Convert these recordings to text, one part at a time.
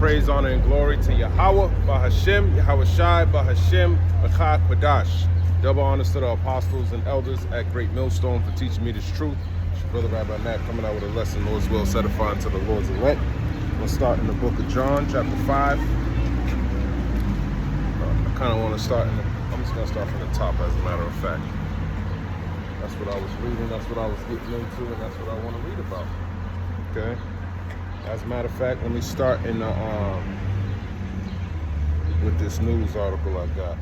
praise, honor, and glory to Yahweh, Bahashem, Yahweh Shai, Bahashem, Echad Quadash. Double honors to the apostles and elders at Great Millstone for teaching me this truth. It's your brother Rabbi Matt coming out with a lesson, Lord's will, set edifying to the Lord's elect. We'll start in the book of John, chapter 5. I kind of want to start I'm just going to start from the top, as a matter of fact. That's what I was reading, that's what I was getting into, and that's what I want to read about. Okay? As a matter of fact, let me start in the with this news article I got.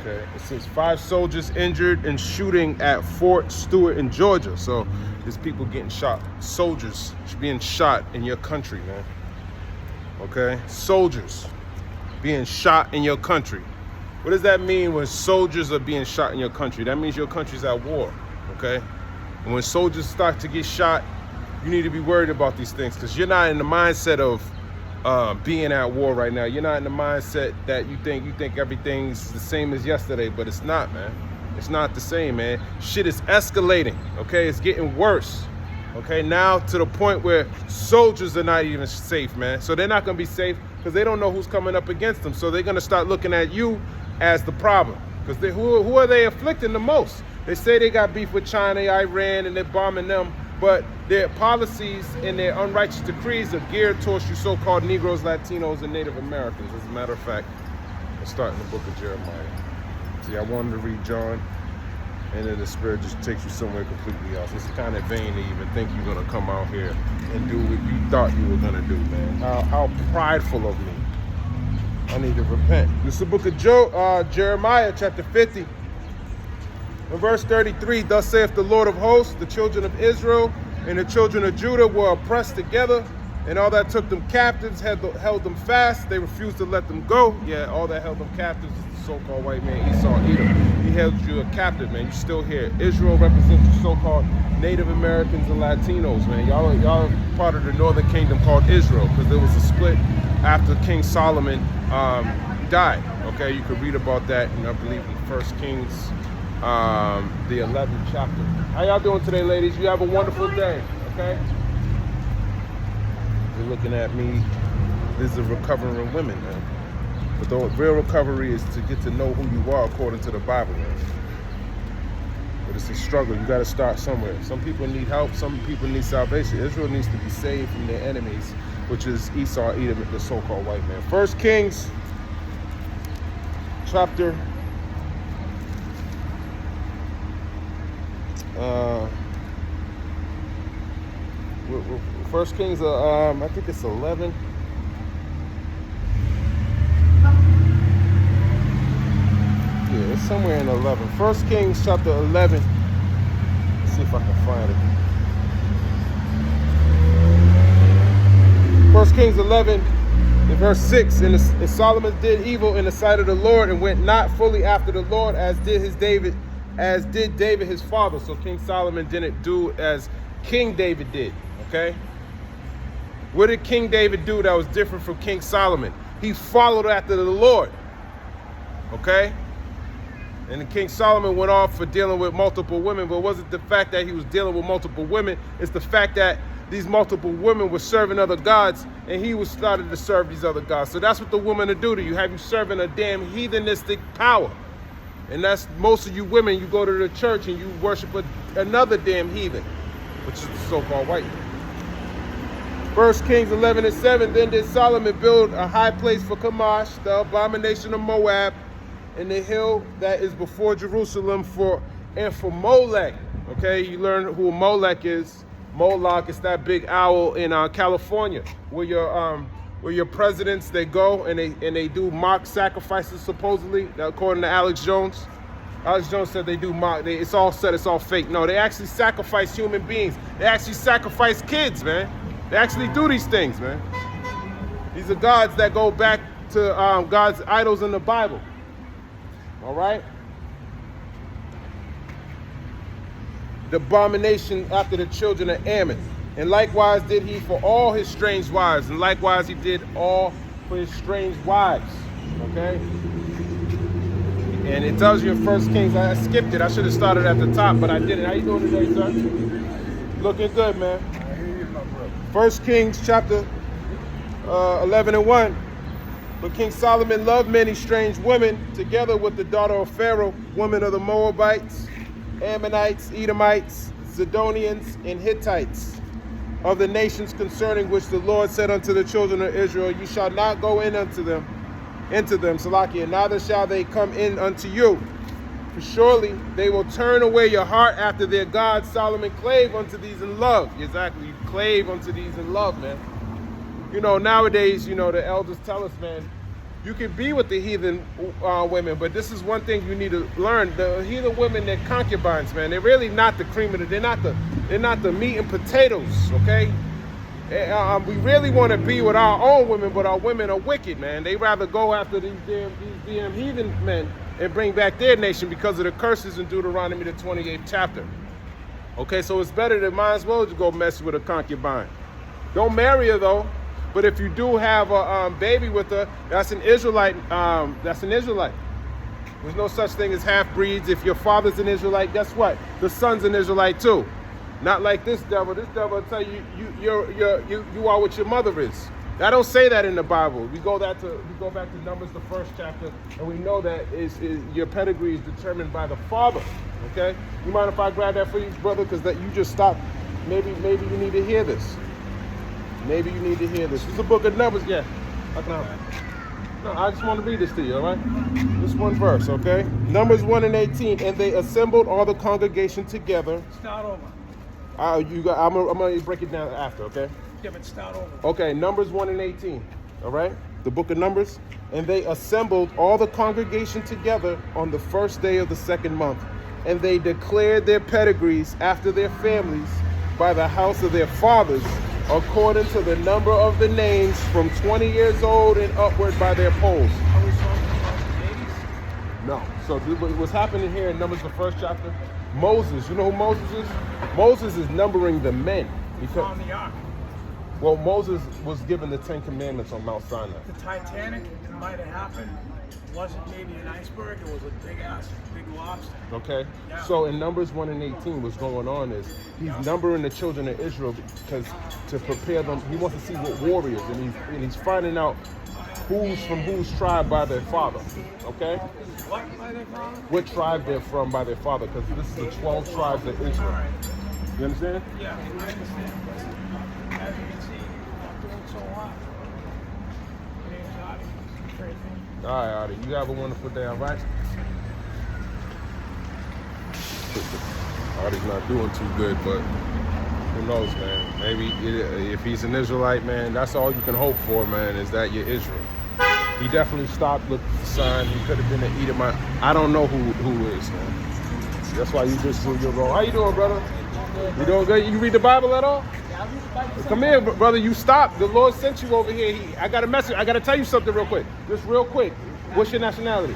Okay, it says 5 soldiers injured in shooting at Fort Stewart in Georgia. So there's people getting shot. Soldiers being shot in your country, man. Okay, soldiers being shot in your country. What does that mean when soldiers are being shot in your country? That means your country's at war. Okay, and when soldiers start to get shot, you need to be worried about these things, because you're not in the mindset of being at war right now. You're not in the mindset that you think everything's the same as yesterday, but it's not, man. It's not the same, man. Shit is escalating, okay? It's getting worse, okay? Now to the point where soldiers are not even safe, man. So they're not gonna be safe because they don't know who's coming up against them. So they're gonna start looking at you as the problem, because who are they afflicting the most? They say they got beef with China, Iran, and they're bombing them. But their policies and their unrighteous decrees are geared towards you so-called Negroes, Latinos, and Native Americans. As a matter of fact, let's start in the book of Jeremiah. See, I wanted to read John, and then the Spirit just takes you somewhere completely else. It's kind of vain to even think you're going to come out here and do what you thought you were going to do, man. How prideful of me. I need to repent. This is the book of Jeremiah, chapter 50. In verse 33, thus saith the Lord of hosts, the children of Israel and the children of Judah were oppressed together, and all that took them captives held them fast. They refused to let them go. Yeah, all that held them captives is the so-called white man, Esau, Edom. He held you a captive, man. You still here. Israel represents the so-called Native Americans and Latinos, man. Y'all are part of the northern kingdom called Israel, because there was a split after King Solomon died. Okay, you can read about that, and I believe in 1 Kings the 11th chapter. How y'all doing today, ladies? You have a wonderful day, okay? You're looking at me. This is recovering women, man. But the real recovery is to get to know who you are according to the Bible, man. But it's a struggle. You got to start somewhere. Some people need help. Some people need salvation. Israel needs to be saved from their enemies, which is Esau, Edom, the so-called white man. 1 Kings chapter 1 Kings, I think it's 11. Yeah, it's somewhere in 11. 1 Kings chapter 11. Let's see if I can find it. 1 Kings 11, in verse 6. And Solomon did evil in the sight of the Lord, and went not fully after the Lord, as did David his father. So King Solomon didn't do as King David did, okay? What did King David do that was different from King Solomon? He followed after the Lord, okay? And King Solomon went off for dealing with multiple women, but it wasn't the fact that he was dealing with multiple women, it's the fact that these multiple women were serving other gods, and he was started to serve these other gods. So that's what the women will do to you, have you serving a damn heathenistic power. And that's most of you women, you go to the church and you worship another damn heathen, which is the so-called white man. 1 Kings 11:7, then did Solomon build a high place for Chemosh, the abomination of Moab, in the hill that is before Jerusalem for Molech. Okay, you learn who Molech is. Moloch is that big owl in California, where your presidents, they go and they do mock sacrifices, supposedly, according to Alex Jones. Alex Jones said they do mock, it's all set, it's all fake. No, they actually sacrifice human beings. They actually sacrifice kids, man. They actually do these things, man. These are gods that go back to God's idols in the Bible. All right? The abomination after the children of Ammon. And likewise did he for all his strange wives. And likewise he did all for his strange wives. Okay? And it tells you in 1 Kings, I skipped it. I should have started at the top, but I didn't. How you doing today, sir? Looking good, man. I hear you, my brother. 1 Kings chapter 11 and 1. But King Solomon loved many strange women, together with the daughter of Pharaoh, women of the Moabites, Ammonites, Edomites, Zidonians, and Hittites, of the nations concerning which the Lord said unto the children of Israel, you shall not go in into them, Salakia, neither shall they come in unto you. For surely they will turn away your heart after their gods. Solomon clave unto these in love. Exactly, you clave unto these in love, man. You know, nowadays, you know, the elders tell us, man, you can be with the heathen women, but this is one thing you need to learn. The heathen women, they're concubines, man. They're really not the cream of the, they're not the meat and potatoes, okay? We really want to be with our own women, but our women are wicked, man. They rather go after these damn heathen men and bring back their nation because of the curses in Deuteronomy, the 28th chapter. Okay, so it's better than might as well to go mess with a concubine. Don't marry her, though. But if you do have a baby with her, that's an Israelite. That's an Israelite. There's no such thing as half-breeds. If your father's an Israelite, guess what? The son's an Israelite too. Not like this devil. This devil will tell you you are what your mother is. I don't say that in the Bible. We go back to Numbers, the 1st chapter, and we know that your pedigree is determined by the father. Okay? You mind if I grab that for you, brother? Because that you just stopped. Maybe you need to hear this. Maybe you need to hear this. It's the book of Numbers. Yeah. How can I help? No, I just want to read this to you, all right? This one verse, okay? Numbers 1 and 18. And they assembled all the congregation together. Start over. I'm going to break it down after, okay? Yeah, but start over. Okay, Numbers 1 and 18, all right? The book of Numbers. And they assembled all the congregation together on the first day of the 2nd month. And they declared their pedigrees after their families by the house of their fathers, according to the number of the names from 20 years old and upward by their polls. Are we talking about babies? No. So what's happening here in Numbers, the 1st chapter, Moses, you know who Moses is? Moses is numbering the men. On the ark. Well, Moses was given the 10 Commandments on Mount Sinai. The Titanic, it might have happened. It wasn't maybe an iceberg, it was a big lobster. Okay? Yeah. So in Numbers 1 and 18, what's going on is he's numbering the children of Israel because to prepare them, he wants to see what warriors, and he's finding out who's from whose tribe by their father. Okay? What by their father? What tribe they're from by their father, because this is the 12 tribes of Israel. All right. You understand? Yeah, I understand. As you can see, I'm doing so hot. My name's Adi. It's a great thing. All right, Adi, you have a wonderful day, all right? Adi's not doing too good, but who knows, man? Maybe if he's an Israelite, man, that's all you can hope for, man, is that you're Israel. He definitely stopped looking for the sign. He could have been an Edomite. I don't know who is, man. That's why you just do your role. How you doing, brother? You doing good? You read the Bible at all? Come here, brother. You stopped. The Lord sent you over here. I got a message. I got to tell you something real quick. Just real quick. What's your nationality?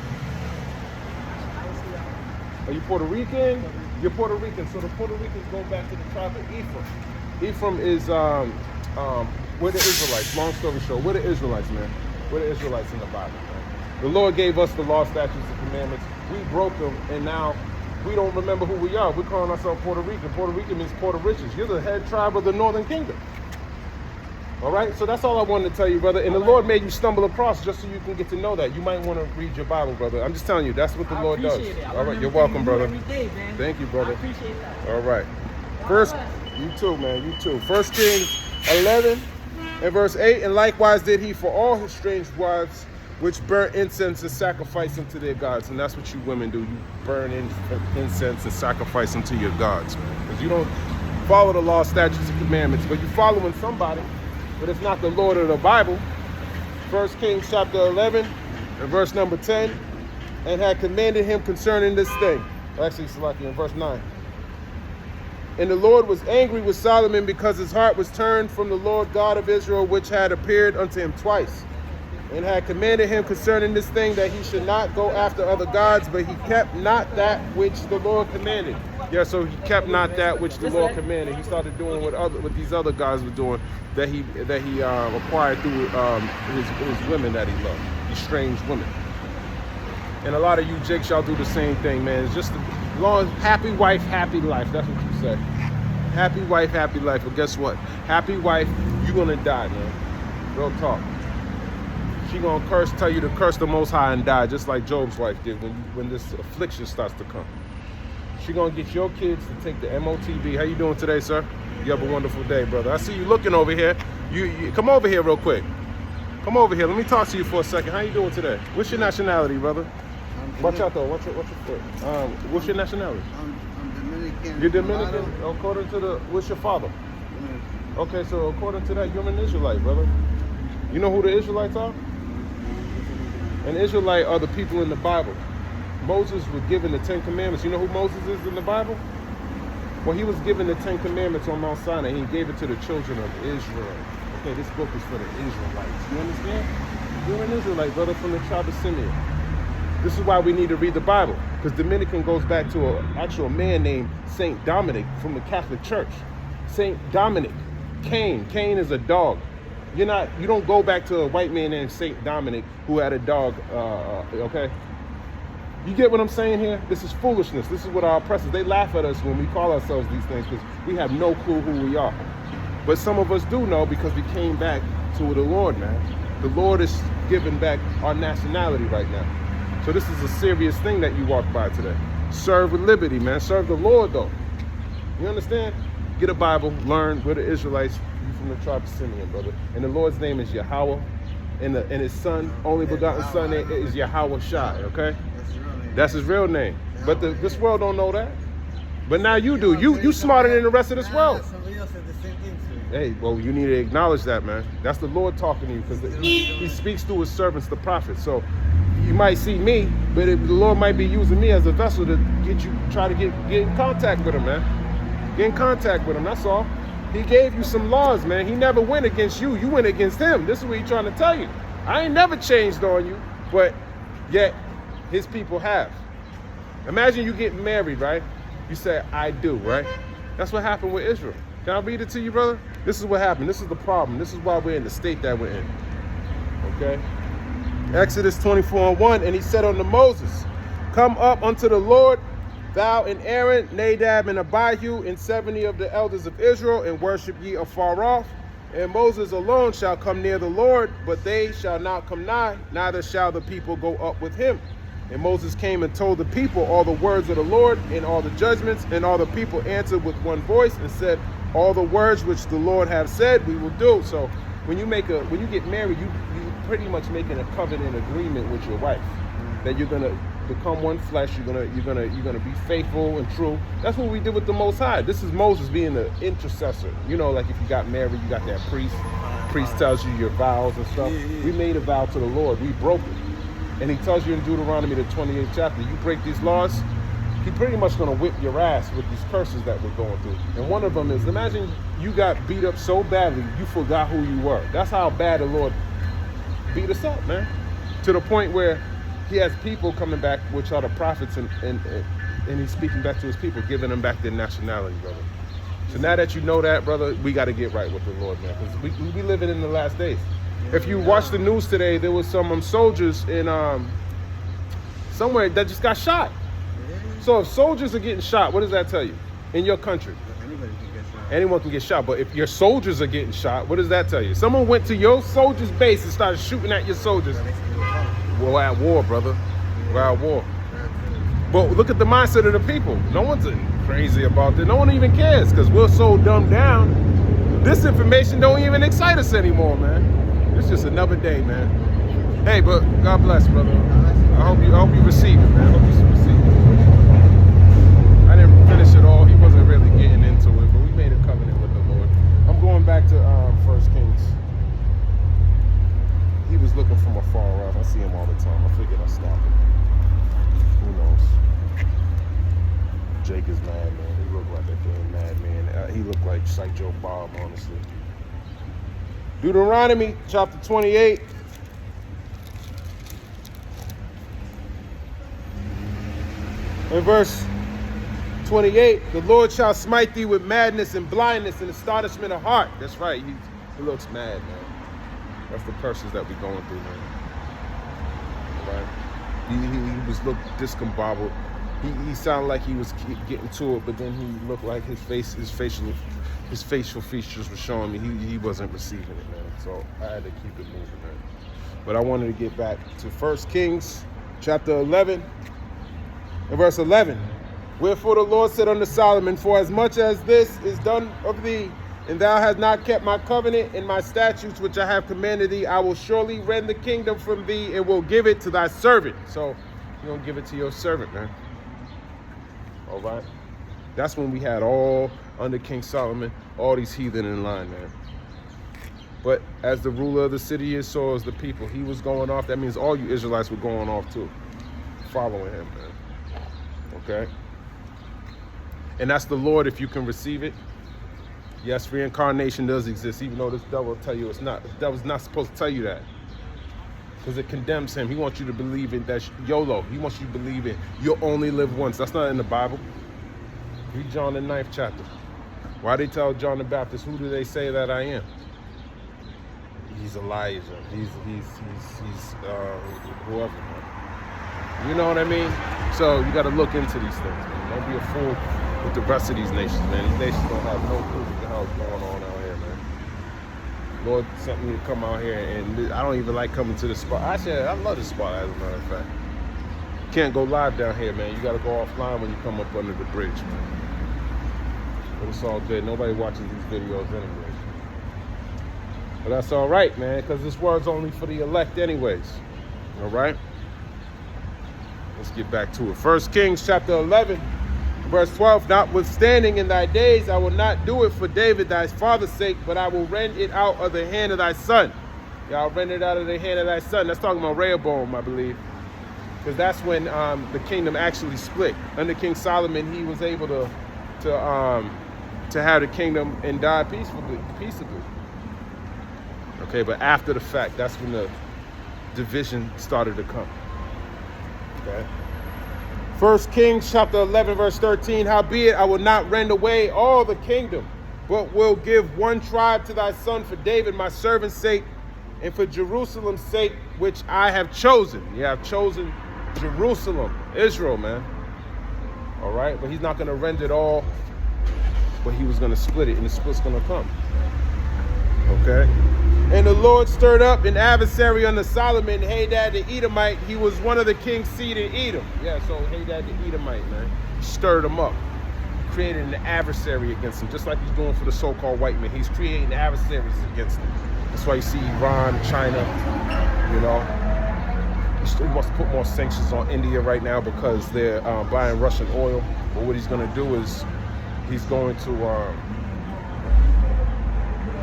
Are you Puerto Rican? You're Puerto Rican. So the Puerto Ricans go back to the tribe of Ephraim. Ephraim is we're the Israelites. Long story short, we're the Israelites, man. We're the Israelites in the Bible, man. The Lord gave us the law, statutes, and commandments. We broke them, and now we don't remember who we are. We're calling ourselves Puerto Rican. Puerto Rican means Puerto Riches. You're the head tribe of the Northern Kingdom. All right? So that's all I wanted to tell you, brother. And the Lord made you stumble across just so you can get to know that. You might want to read your Bible, brother. I'm just telling you, that's what the Lord does. All right? You're welcome, brother. Day, man. Thank you, brother. I appreciate that. All right. First, you too, man. You too. 1 Kings 11 and verse 8. And likewise did he for all his strange wives, which burnt incense and sacrifice unto their gods. And that's what you women do. You burn incense and sacrifice unto your gods, man. Because you don't follow the law, statutes, and commandments, but you're following somebody, but it's not the Lord of the Bible. 1 Kings chapter 11 and verse number 10. And had commanded him concerning this thing. Actually, it's like in verse 9. And the Lord was angry with Solomon because his heart was turned from the Lord God of Israel, which had appeared unto him twice. And had commanded him concerning this thing that he should not go after other gods, but he kept not that which the Lord commanded. Yeah, so he kept not that which the Lord commanded. He started doing what these other guys were doing that he acquired through his women that he loved, these strange women. And a lot of you jakes, y'all do the same thing, man. It's just a long, happy wife, happy life. That's what you say. Happy wife, happy life. But guess what? Happy wife, you're gonna die, man. Real talk. She gonna tell you to curse the Most High and die, just like Job's wife did when this affliction starts to come. She gonna get your kids to take the MOTB. How you doing today, sir? You have a wonderful day, brother. I see you looking over here. You come over here real quick. Come over here. Let me talk to you for a second. How you doing today? What's your nationality, brother? Watch out though. Watch your foot. What's your nationality? I'm Dominican. You're Dominican. According to what's your father? Okay, so according to that, you're an Israelite, brother. You know who the Israelites are? An Israelite are the people in the Bible. Moses was given the 10 Commandments. You know who Moses is in the Bible? Well, he was given the 10 Commandments on Mount Sinai, and he gave it to the children of Israel. Okay, this book is for the Israelites. You understand? You're an Israelite, brother, from the tribe of Simeon. This is why we need to read the Bible, because Dominican goes back to an actual man named Saint Dominic from the Catholic Church. Saint Dominic. Cain. Cain is a dog. You don't go back to a white man named Saint Dominic who had a dog, okay? You get what I'm saying here? This is foolishness. This is what our oppressors, they laugh at us when we call ourselves these things because we have no clue who we are. But some of us do know because we came back to the Lord, man. The Lord is giving back our nationality right now. So this is a serious thing that you walk by today. Serve with liberty, man. Serve the Lord, though. You understand? Get a Bible, learn. We're the Israelites. You from the tribe of Simeon, brother. And the Lord's name is Yahweh. And his son, only begotten son, is Yahweh Shai, okay? That's his real name. But this world don't know that. But now you do. You smarter than the rest of this world. Somebody else said the same thing to me. Hey, well, you need to acknowledge that, man. That's the Lord talking to you because he speaks through his servants, the prophets. So you might see me, but the Lord might be using me as a vessel to try to get in contact with him, man. Get in contact with him, that's all. He gave you some laws, man. He never went against you. You went against him. This is what he's trying to tell you. I ain't never changed on you, but yet his people have. Imagine you get married, right? You say, I do, right? That's what happened with Israel. Can I read it to you, brother? This is what happened. This is the problem. This is why we're in the state that we're in. Okay? Exodus 24:1, and he said unto Moses, come up unto the Lord, thou and Aaron, Nadab and Abihu, and 70 of the elders of Israel, and worship ye afar off. And Moses alone shall come near the Lord, but they shall not come nigh, neither shall the people go up with him. And Moses came and told the people all the words of the Lord and all the judgments, and all the people answered with one voice and said, all the words which the Lord have said, we will do. So when you get married, you pretty much making a covenant agreement with your wife that you're gonna become one flesh. You're gonna be faithful and true. That's what we did with the Most High. This is Moses being the intercessor. You know, like if you got married, you got that priest. Priest tells you your vows and stuff. We made a vow to the Lord. We broke it. And he tells you in Deuteronomy, the 28th chapter, you break these laws, he pretty much going to whip your ass with these curses that we're going through. And one of them is, imagine you got beat up so badly, you forgot who you were. That's how bad the Lord beat us up, man. To the point where he has people coming back, which are the prophets, and he's speaking back to his people, giving them back their nationality, brother. So now that you know that, brother, we got to get right with the Lord, man, because we living in the last days. If you watch the news today, there was some soldiers in somewhere that just got shot. So if soldiers are getting shot, what does that tell you? In your country, Anybody can get shot. anyone can get shot. But if your soldiers are getting shot, what does that tell you? Someone went to your soldiers' base and started shooting at your soldiers. We're at war, brother. We're at war. But look at the mindset of the people. No one's crazy about that. No one even cares because we're so dumbed down. This information don't even excite us anymore, man. It's just another day, man. Hey, but God bless, brother. I hope you receive it, man. I hope you receive it. I didn't finish it all. He wasn't really getting into it, but we made a covenant with the Lord. I'm going back to 1 Kings. He was looking from afar off. I see him all the time. I figured I'd stop him. Who knows? Jake is mad, man. He looked like a damn madman. He looked like Psycho Bob, honestly. Deuteronomy chapter 28. In verse 28, the Lord shall smite thee with madness and blindness and astonishment of heart. That's right. He looks mad, man. That's the curses that we're going through, man. Right? He was looked discombobbled. he sounded like he was getting to it, but then he looked like his facial features were showing me he wasn't receiving it, man. So I had to keep it moving, man. But I wanted to get back to 1 Kings chapter 11 and verse 11. Wherefore the Lord said unto Solomon, for as much as this is done of thee, and thou hast not kept my covenant and my statutes which I have commanded thee, I will surely rend the kingdom from thee and will give it to thy servant. So you're going to give it to your servant, man. All right? That's when we had all, under King Solomon, all these heathen in line, man. But as the ruler of the city is, so is the people. He was going off. That means all you Israelites were going off too, following him, man. Okay? And that's the Lord if you can receive it. Yes, reincarnation does exist, even though this devil will tell you it's not. The devil's not supposed to tell you that, because it condemns him. He wants you to believe in that YOLO. He wants you to believe in you'll only live once. That's not in the Bible. Read John the 9th chapter. Why they tell John the Baptist, who do they say that I am? He's Elijah. He's whoever. Man. You know what I mean? So you got to look into these things, man. Don't be a fool with the rest of these nations, man. These nations don't have no clue what the hell's going on out here, man. Lord sent me to come out here, and I don't even like coming to the spot. Actually, I love this spot, as a matter of fact. You can't go live down here, man. You got to go offline when you come up under the bridge, man. But it's all good. Nobody watches these videos anyway. But that's all right, man, because this word's only for the elect anyways. All right? Let's get back to it. 1 Kings chapter 11. Verse 12, notwithstanding in thy days I will not do it for David thy father's sake, but I will rend it out of the hand of thy son. Yeah, I'll rend it out of the hand of thy son. That's talking about Rehoboam, I believe. Because that's when the kingdom actually split. Under King Solomon, he was able to have the kingdom and die peaceably. Okay, but after the fact, that's when the division started to come. Okay. 1 Kings chapter 11, verse 13, howbeit I will not rend away all the kingdom, but will give one tribe to thy son for David, my servant's sake, and for Jerusalem's sake, which I have chosen. Yeah, I've chosen Jerusalem, Israel, man. All right, but he's not going to rend it all, but he was going to split it, and the split's going to come. Okay. And the Lord stirred up an adversary unto Solomon, Hadad the Edomite. He was one of the king's seed in Edom. Yeah, so Hadad the Edomite, man, stirred him up, created an adversary against him, just like he's doing for the so-called white man. He's creating adversaries against him. That's why you see Iran, China, you know. He wants to put more sanctions on India right now because they're buying Russian oil. But what he's going to do is he's going to...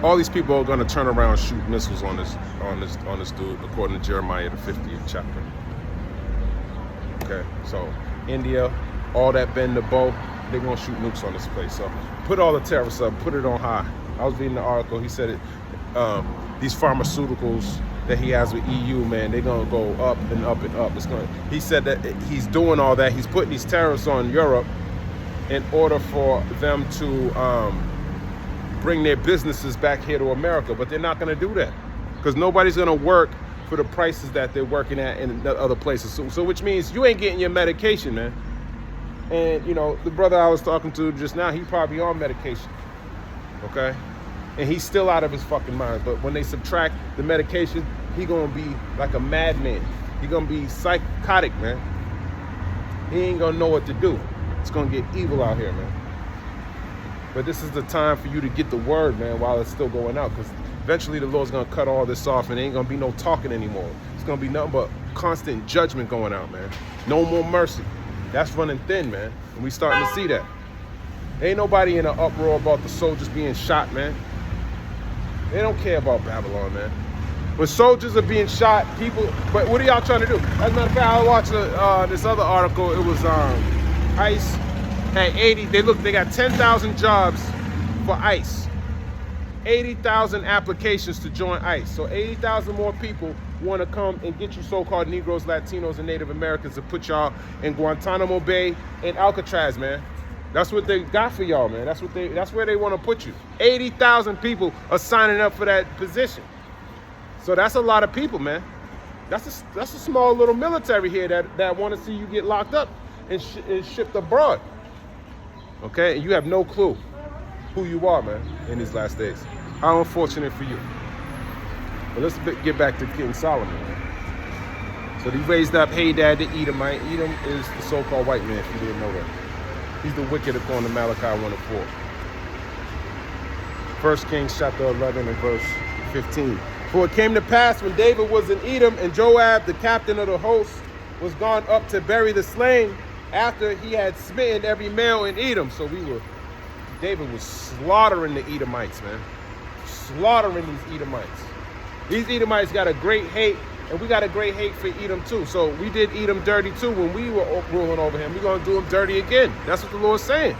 all these people are going to turn around and shoot missiles on this dude, according to Jeremiah, the 50th chapter. Okay, so India, all that bend the bow, they won't shoot nukes on this place. So put all the tariffs up, put it on high. I was reading the article. He said it. These pharmaceuticals that he has with EU, man, they're gonna go up and up and up. He said that he's doing all that. He's putting these tariffs on Europe in order for them to bring their businesses back here to America, but they're not going to do that because nobody's going to work for the prices that they're working at in other places. So which means you ain't getting your medication, man. And, you know, the brother I was talking to just now, he probably on medication, okay? And he's still out of his fucking mind. But when they subtract the medication, he going to be like a madman. He going to be psychotic, man. He ain't going to know what to do. It's going to get evil out here, man. But this is the time for you to get the word, man, while it's still going out. Because eventually the Lord's going to cut all this off and there ain't going to be no talking anymore. It's going to be nothing but constant judgment going out, man. No more mercy. That's running thin, man. And we starting to see that. Ain't nobody in an uproar about the soldiers being shot, man. They don't care about Babylon, man. When soldiers are being shot, people... But what are y'all trying to do? As a matter of fact, I watched this other article. It was ICE... Had 80, they got 10,000 jobs for ICE. 80,000 applications to join ICE. So 80,000 more people want to come and get you so-called Negroes, Latinos, and Native Americans to put y'all in Guantanamo Bay and Alcatraz, man. That's what they got for y'all, man. That's where they want to put you. 80,000 people are signing up for that position. So that's a lot of people, man. That's a small little military here that want to see you get locked up. and shipped abroad. Okay, and you have no clue who you are, man, in these last days. How unfortunate for you. But let's get back to King Solomon, man. So he raised up Hadad the Edomite. Edom is the so-called white man, if you didn't know that. He's the wicked according to Malachi 1:4. 1 Kings chapter 11 and verse 15. For it came to pass when David was in Edom, and Joab, the captain of the host, was gone up to bury the slain after he had smitten every male in Edom. So David was slaughtering the Edomites, man. Slaughtering these Edomites. These Edomites got a great hate, and we got a great hate for Edom too. So we did Edom dirty too when we were ruling over him. We're going to do him dirty again. That's what the Lord's saying.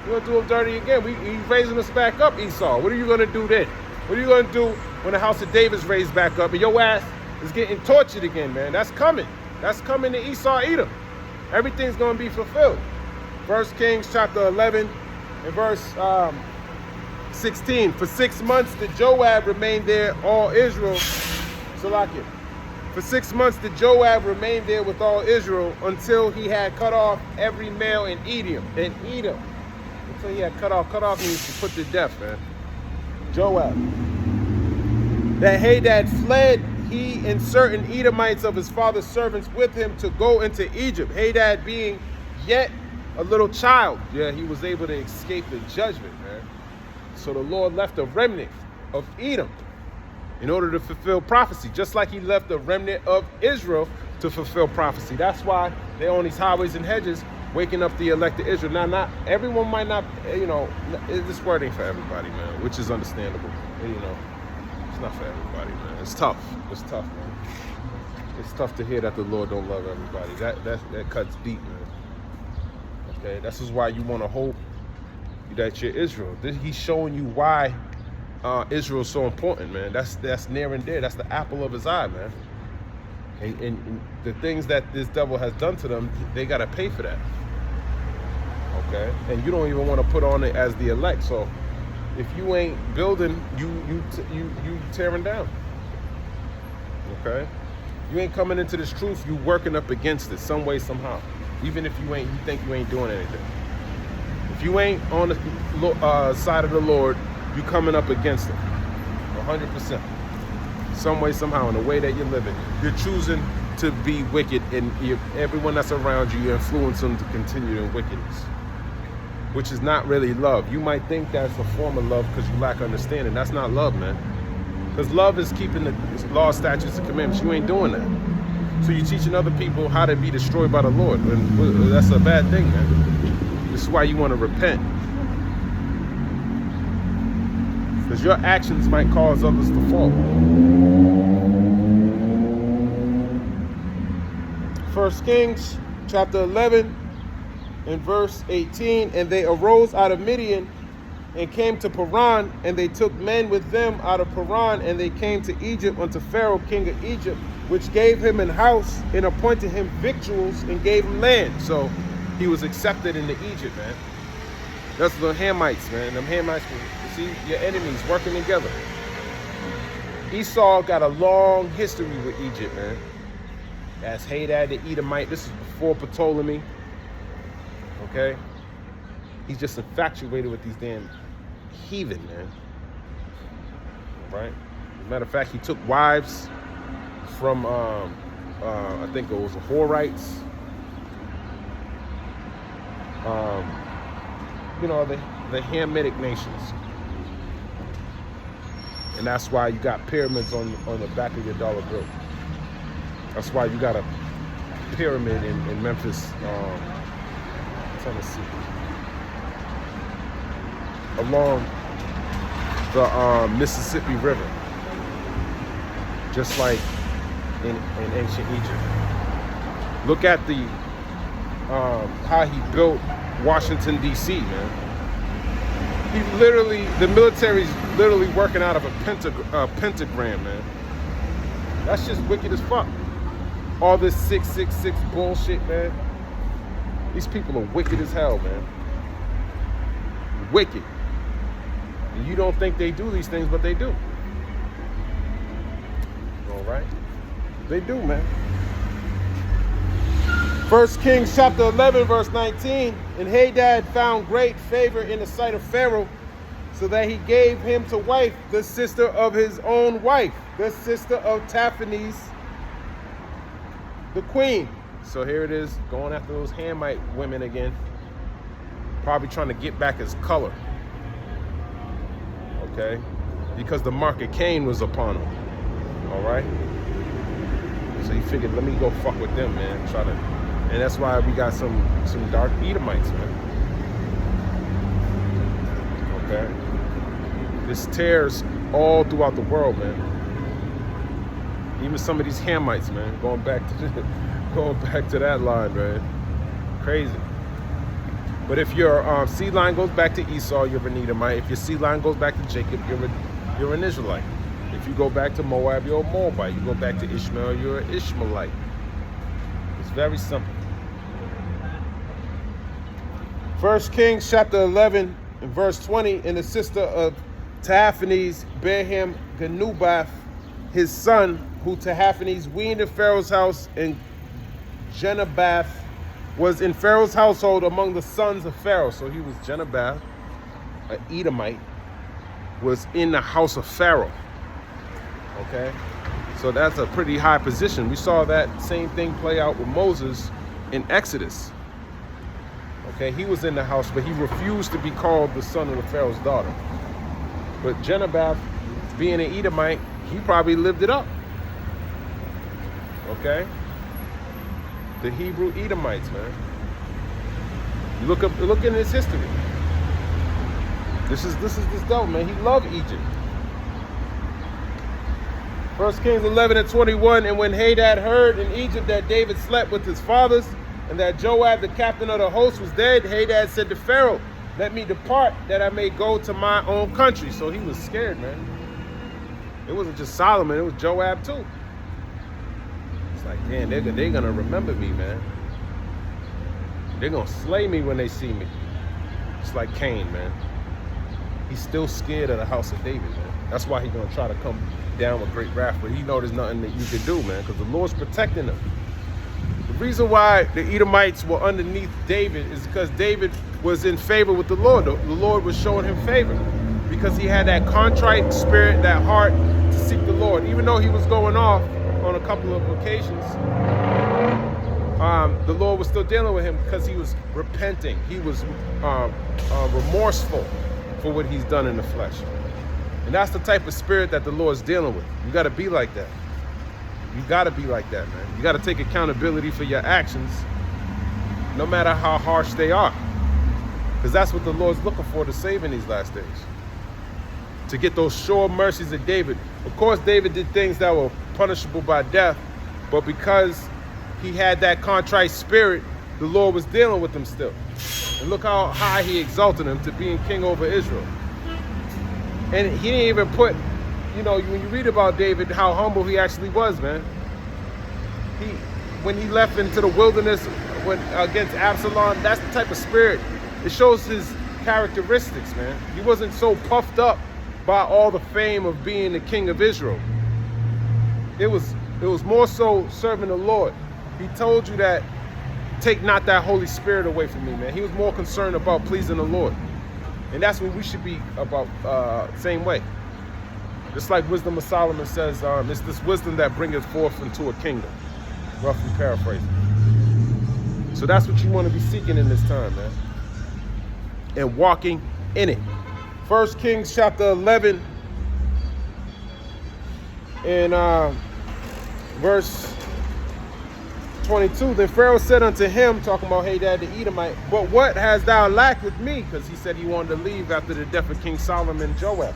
We're going to do him dirty again. He's raising us back up, Esau. What are you going to do then? What are you going to do when the house of David's raised back up and your ass is getting tortured again, man? That's coming. That's coming to Esau, Edom. Everything's going to be fulfilled. 1 Kings chapter 11 and verse 16. For 6 months did Joab remain there, all Israel. Salakia. For 6 months did Joab remain there with all Israel until he had cut off every male in Edom. Until he had cut off means to put to death, man. Joab. That Hadad fled, he and certain Edomites of his father's servants with him to go into Egypt. Hadad being yet a little child. Yeah, he was able to escape the judgment, man. So the Lord left a remnant of Edom in order to fulfill prophecy, just like he left a remnant of Israel to fulfill prophecy. That's why they're on these highways and hedges waking up the elect of Israel. Now, not everyone might not, this word ain't for everybody, man, which is understandable. It's not for everybody, man. It's tough. It's tough, man. It's tough to hear that the Lord don't love everybody. That cuts deep, man. Okay, this is why you want to hope that you're Israel. He's showing you why Israel is so important, man. That's near and dear. That's the apple of his eye, man. And the things that this devil has done to them, they got to pay for that. Okay, and you don't even want to put on it as the elect. So if you ain't building, you tearing down. Okay, you ain't coming into this truth. You working up against it some way, somehow. Even if you think you ain't doing anything. If you ain't on the side of the Lord, you coming up against him. 100%. Some way, somehow, in the way that you're living, you're choosing to be wicked, and everyone that's around you, you influence them to continue in wickedness, which is not really love. You might think that's a form of love because you lack understanding. That's not love, man. Because love is keeping the law, statutes, and commandments. You ain't doing that. So you're teaching other people how to be destroyed by the Lord, and that's a bad thing, man. This is why you want to repent. Because your actions might cause others to fall. 1 Kings chapter 11 and verse 18. And they arose out of Midian and came to Paran, and they took men with them out of Paran, and they came to Egypt unto Pharaoh, king of Egypt, which gave him an house and appointed him victuals and gave him land. So he was accepted into Egypt, man. That's the Hamites, man. Them Hamites, you see your enemies working together. Esau got a long history with Egypt, man. That's Hadad the Edomite. This is before Ptolemy. Okay? He's just infatuated with these damn heathen, man. Right? As a matter of fact, he took wives from, I think it was the Horites. The Hamitic nations. And that's why you got pyramids on the back of your dollar bill. That's why you got a pyramid in Memphis, Tennessee. Along the Mississippi River. Just like in ancient Egypt. Look at how he built Washington, D.C., man. The military's literally working out of a pentagram, man. That's just wicked as fuck. All this 666 bullshit, man. These people are wicked as hell, man. Wicked. And you don't think they do these things, but they do. All right? They do, man. 1 Kings chapter 11, verse 19. And Hadad found great favor in the sight of Pharaoh, so that he gave him to wife the sister of his own wife, the sister of Taphanes, the queen. So here it is, going after those Hamite women again. Probably trying to get back his color. Okay? Because the mark of Cain was upon him. All right? So he figured, let me go fuck with them, man. Try to, and that's why we got some dark Edomites, man. Okay? This tears all throughout the world, man. Even some of these Hamites, man, going back to that line, man. Crazy. But if your seed line goes back to Esau, you're an Edomite. If your seed line goes back to Jacob, you're an Israelite. If you go back to Moab, you're a Moabite. You go back to Ishmael, you're an Ishmaelite. It's very simple. 1 Kings chapter 11 and verse 20, and the sister of Taphanes bare him Genubath, his son, who Taphanes weaned in Pharaoh's house, and Genubath was in Pharaoh's household among the sons of Pharaoh. So he was Genubath, an Edomite, was in the house of Pharaoh. Okay? So that's a pretty high position. We saw that same thing play out with Moses in Exodus. Okay, he was in the house, but he refused to be called the son of the Pharaoh's daughter. But Genubath, being an Edomite, he probably lived it up. Okay? The Hebrew Edomites, man. Look in his history. This is this dope, man. He loved Egypt. 1 Kings 11 and 21, and when Hadad heard in Egypt that David slept with his fathers, and that Joab, the captain of the host, was dead, Hadad said to Pharaoh, let me depart, that I may go to my own country. So he was scared, man. It wasn't just Solomon, it was Joab too. It's like, man, they're gonna remember me, man. They're gonna slay me when they see me. It's like Cain, man. He's still scared of the house of David, man. That's why he's gonna try to come down with great wrath, but he knows there's nothing that you can do, man, because the Lord's protecting him. The reason why the Edomites were underneath David is because David was in favor with the Lord. The Lord was showing him favor because he had that contrite spirit, that heart to seek the Lord. Even though he was going off on a couple of occasions, the Lord was still dealing with him because he was repenting. He was remorseful for what he's done in the flesh. And that's the type of spirit that the Lord's dealing with. You got to be like that. You got to be like that, man. You got to take accountability for your actions, no matter how harsh they are. Because that's what the Lord's looking for to save in these last days. To get those sure mercies of David. Of course, David did things that were punishable by death, but because he had that contrite spirit, the Lord was dealing with him still. And look how high he exalted him to being king over Israel. And he didn't even put, you know, when you read about David, how humble he actually was, man. When he left into the wilderness against Absalom, that's the type of spirit. It shows his characteristics, man. He wasn't so puffed up by all the fame of being the king of Israel. It was more so serving the Lord. He told you that, take not that Holy Spirit away from me, man. He was more concerned about pleasing the Lord. And that's what we should be about, same way. Just like Wisdom of Solomon says, it's this wisdom that bringeth forth into a kingdom. Roughly paraphrasing. So that's what you want to be seeking in this time, man. And walking in it. 1 Kings chapter 11 and verse 22. Then Pharaoh said unto him, talking about Hadad the Edomite, but what hast thou lacked with me? Because he said he wanted to leave after the death of King Solomon and Joab.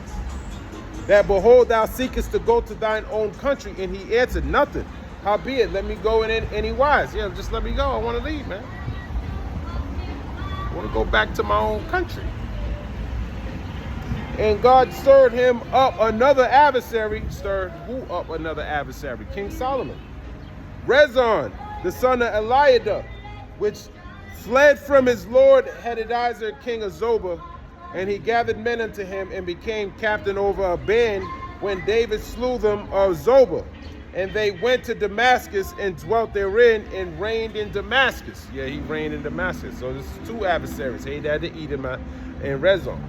That behold, thou seekest to go to thine own country. And he answered, nothing. Howbeit, let me go in any wise. Yeah, just let me go. I want to leave, man. I want to go back to my own country. And God stirred him up another adversary. Stirred who up another adversary? King Solomon. Rezon, the son of Eliada, which fled from his lord Hadadezer, king of Zobah, and he gathered men unto him and became captain over a band when David slew them of Zobah. And they went to Damascus and dwelt therein and reigned in Damascus. Yeah, he reigned in Damascus. So there's two adversaries, Hadad the Edomite and Rezon.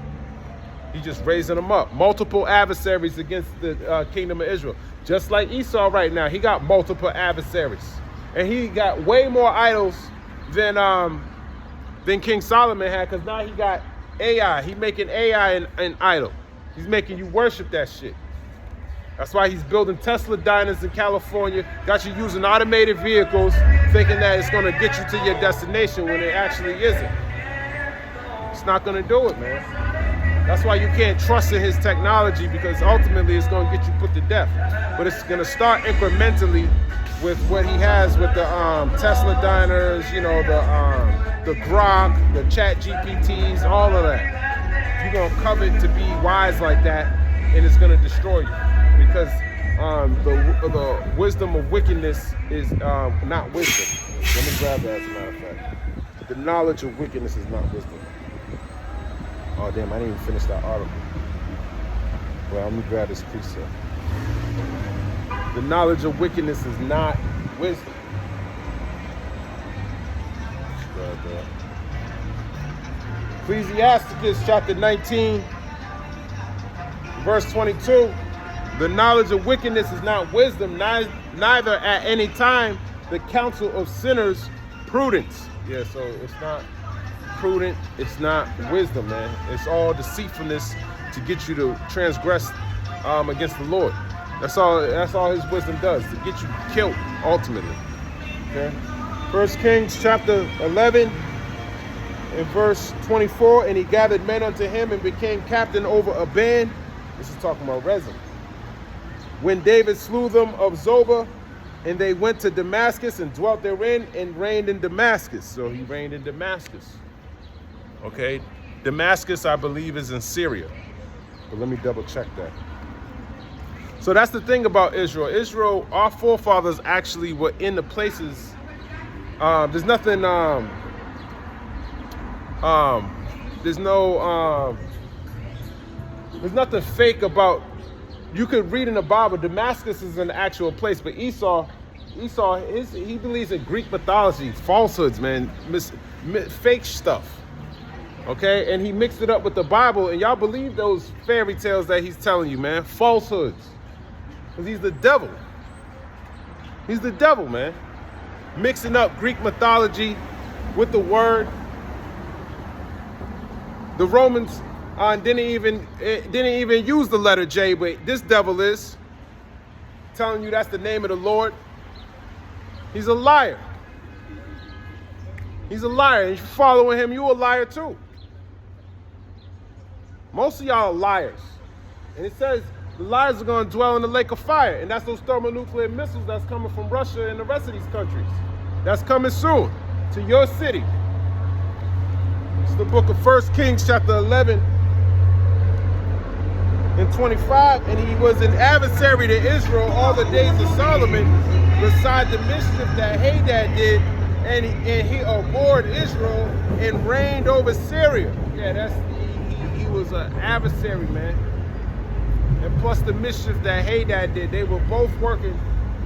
He just raising them up. Multiple adversaries against the kingdom of Israel. Just like Esau right now, he got multiple adversaries. And he got way more idols than King Solomon had, because now he got AI. He making AI an idol. He's making you worship that shit. That's why he's building Tesla diners in California, got you using automated vehicles, thinking that it's gonna get you to your destination when it actually isn't. It's not gonna do it, man. That's why you can't trust in his technology, because ultimately it's gonna get you put to death. But it's gonna start incrementally with what he has with the Tesla diners, you know, the Grok, the Chat GPTs, all of that. You're gonna covet to be wise like that, and it's gonna destroy you. Because the wisdom of wickedness is not wisdom. Let me grab that as a matter of fact. The knowledge of wickedness is not wisdom. Oh damn, I didn't even finish that article. Well, let me grab this precept. The knowledge of wickedness is not wisdom. Grab that. Ecclesiasticus chapter 19, verse 22. The knowledge of wickedness is not wisdom, neither at any time the counsel of sinners prudence. Yeah, so it's not prudent, it's not wisdom, man. It's all deceitfulness to get you to transgress against the Lord. That's all his wisdom does, to get you killed ultimately. Okay. 1 Kings chapter 11 and verse 24, and he gathered men unto him and became captain over a band. This is talking about Rezin. When David slew them of Zobah, and they went to Damascus and dwelt therein and reigned in Damascus. So he reigned in Damascus. Okay, Damascus, I believe, is in Syria. But let me double check that. So that's the thing about Israel. Israel, our forefathers actually were in the places. There's nothing. There's nothing fake about. You could read in the Bible, Damascus is an actual place, but Esau, he believes in Greek mythology, falsehoods, man, fake stuff. Okay, and he mixed it up with the Bible, and y'all believe those fairy tales that he's telling you, man, falsehoods, because he's the devil. He's the devil, man, mixing up Greek mythology with the word. The Romans didn't even use the letter J, but this devil is telling you that's the name of the Lord. He's a liar. He's a liar. And if you're following him, you a liar too. Most of y'all are liars. And it says the liars are going to dwell in the lake of fire. And that's those thermonuclear missiles that's coming from Russia and the rest of these countries. That's coming soon to your city. It's the book of 1 Kings chapter 11 and 25. And he was an adversary to Israel all the days of Solomon, beside the mischief that Hadad did. And he abhorred Israel and reigned over Syria. Yeah, he was an adversary, man. And plus the mischief that Hadad did, they were both working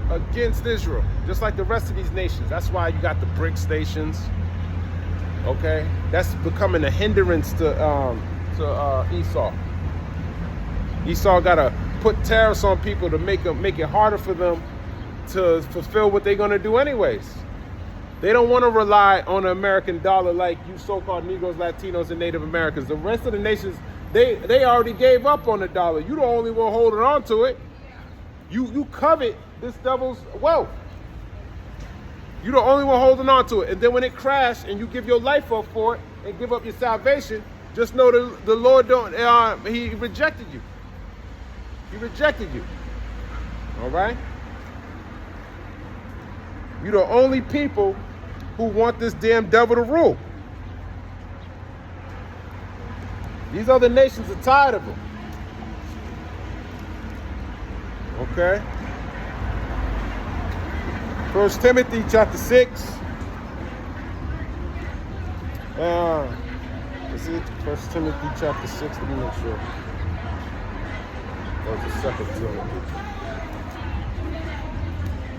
against Israel, just like the rest of these nations. That's why you got the BRICS stations. Okay, that's becoming a hindrance to Esau. Esau gotta put tariffs on people to make it harder for them to fulfill what they're gonna do anyways. They don't want to rely on the American dollar like you so-called Negroes, Latinos, and Native Americans. The rest of the nations, they already gave up on the dollar. You the only one holding on to it. You covet this devil's wealth. You the only one holding on to it. And then when it crashed and you give your life up for it and give up your salvation, just know the Lord he rejected you. He rejected you. All right? You're the only people who want this damn devil to rule. These other nations are tired of him. Okay? 1 Timothy chapter 6. Is it 1 Timothy chapter 6? Let me make sure. That was the second Timothy.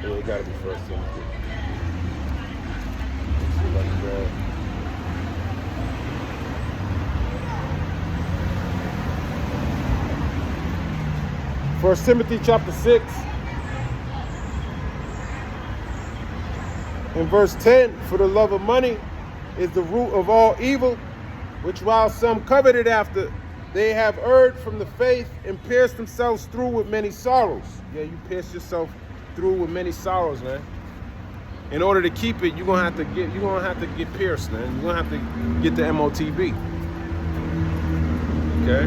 Yeah, it gotta be First Timothy. Let's see if I can grab. First Timothy chapter 6 and verse 10, for the love of money is the root of all evil, which while some coveted after, they have erred from the faith and pierced themselves through with many sorrows. Yeah, you pierced yourself through with many sorrows, man. In order to keep it, you're gonna have to get pierced, man. You're gonna have to get the MOTB. Okay?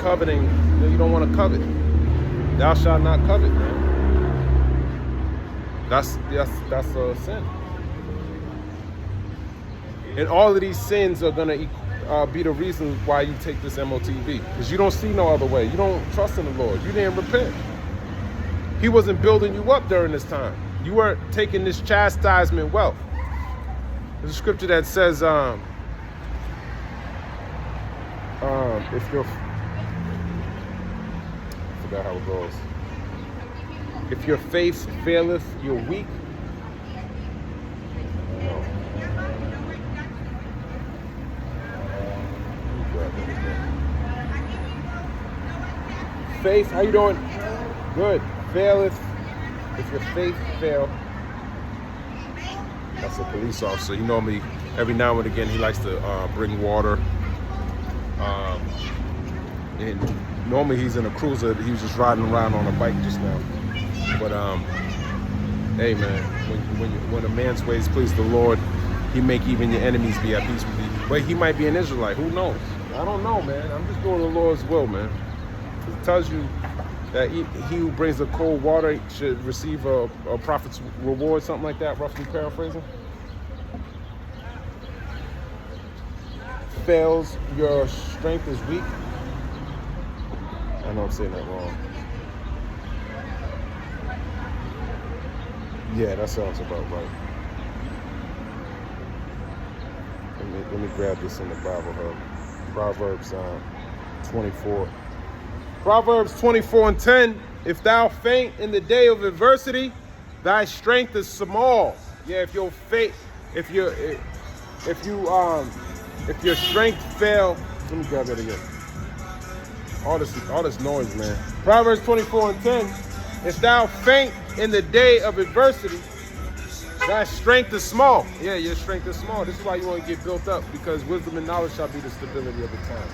Coveting, you don't want to covet. Thou shalt not covet, man. That's a sin. And all of these sins are gonna be the reason why you take this MOTB, because you don't see no other way. You don't trust in the Lord. You didn't repent. He wasn't building you up during this time. You weren't taking this chastisement well. There's a scripture that says, if you're, I forgot how it goes. If your faith faileth, you're weak. No. Faith, how you doing? Good. Faileth. If your faith fail, that's a police officer. He normally, every now and again, he likes to bring water. And normally he's in a cruiser. He was just riding around on a bike just now. But hey man, when a man's ways please the Lord, he make even your enemies be at peace with you. But he might be an Israelite. Who knows? I don't know, man. I'm just doing the Lord's will, man. It tells you that he who brings the cold water should receive a prophet's reward, something like that, roughly paraphrasing. Fails, your strength is weak. I know I'm saying that wrong. Yeah, that sounds about right. Let me grab this in the Bible Hub. Proverbs 24. Proverbs 24:10. If thou faint in the day of adversity, thy strength is small. Yeah, if your strength fail, let me grab that again. All this noise, man. Proverbs 24:10. If thou faint in the day of adversity, thy strength is small. Yeah, your strength is small. This is why you want to get built up, because wisdom and knowledge shall be the stability of the times.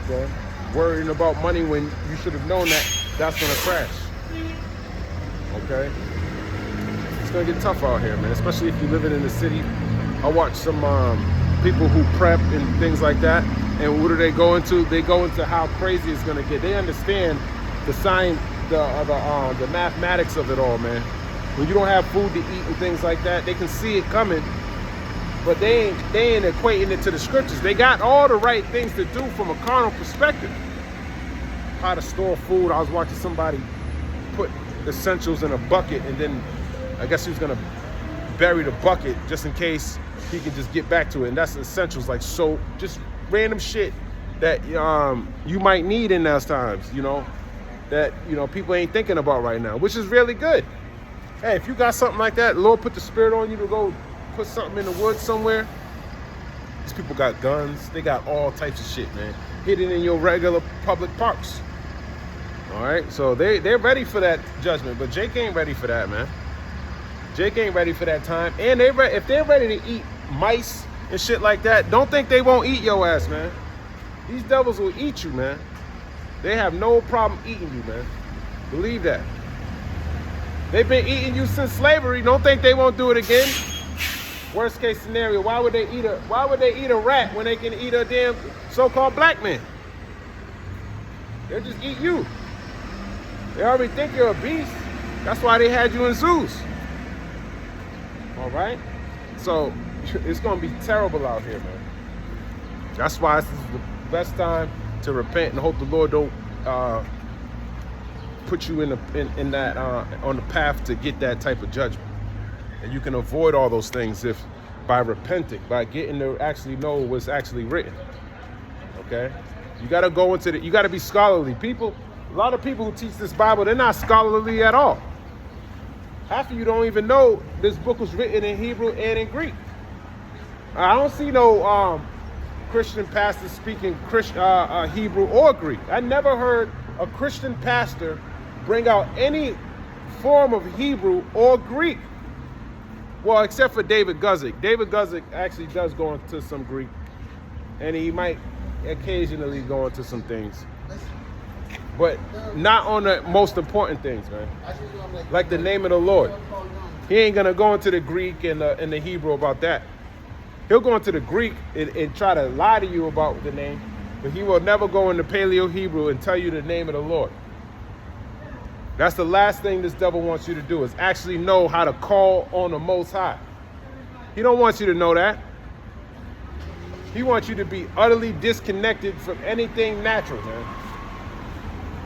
Okay? Worrying about money when you should have known that that's going to crash. Okay? It's going to get tough out here, man, especially if you're living in the city. I watch some people who prep and things like that, and what do they go into? They go into how crazy it's going to get. They understand the science, the mathematics of it all, man. When you don't have food to eat and things like that, they can see it coming, but they ain't equating it to the scriptures. They got all the right things to do from a carnal perspective. How to store food. I was watching somebody put essentials in a bucket, and then I guess he was gonna bury the bucket just in case he can just get back to it. And that's essentials like soap, just random shit that you might need in those times, you know, that people ain't thinking about right now, which is really good. Hey, if you got something like that, the Lord put the spirit on you to go put something in the woods somewhere. These people got guns. They got all types of shit, man, hidden in your regular public parks. All right, so they're ready for that judgment, but Jake ain't ready for that, man. Jake ain't ready for that time. And if they're ready to eat mice and shit like that, don't think they won't eat your ass, man. These devils will eat you, man. They have no problem eating you, man. Believe that. They've been eating you since slavery. Don't think they won't do it again. Worst case scenario, why would they eat a rat when they can eat a damn so-called black man? They'll just eat you. They already think you're a beast. That's why they had you in zoos. All right? So it's gonna be terrible out here, man. That's why this is the best time to repent and hope the Lord don't put you in that on the path to get that type of judgment. And you can avoid all those things if by repenting, by getting to actually know what's actually written. Okay? You gotta go into you gotta be scholarly. People A lot of people who teach this Bible, they're not scholarly at all. Half of you don't even know this book was written in Hebrew and in Greek. I don't see no Christian pastors speaking Hebrew or Greek. I never heard a Christian pastor bring out any form of Hebrew or Greek. Well, except for David Guzik. David Guzik actually does go into some Greek, and he might occasionally go into some things, but not on the most important things, man. Like the name of the Lord. He ain't gonna go into the Greek and the Hebrew about that. He'll go into the Greek and try to lie to you about the name, but he will never go into Paleo Hebrew and tell you the name of the Lord. That's the last thing this devil wants you to do, is actually know how to call on the Most High. He don't want you to know that. He wants you to be utterly disconnected from anything natural, man.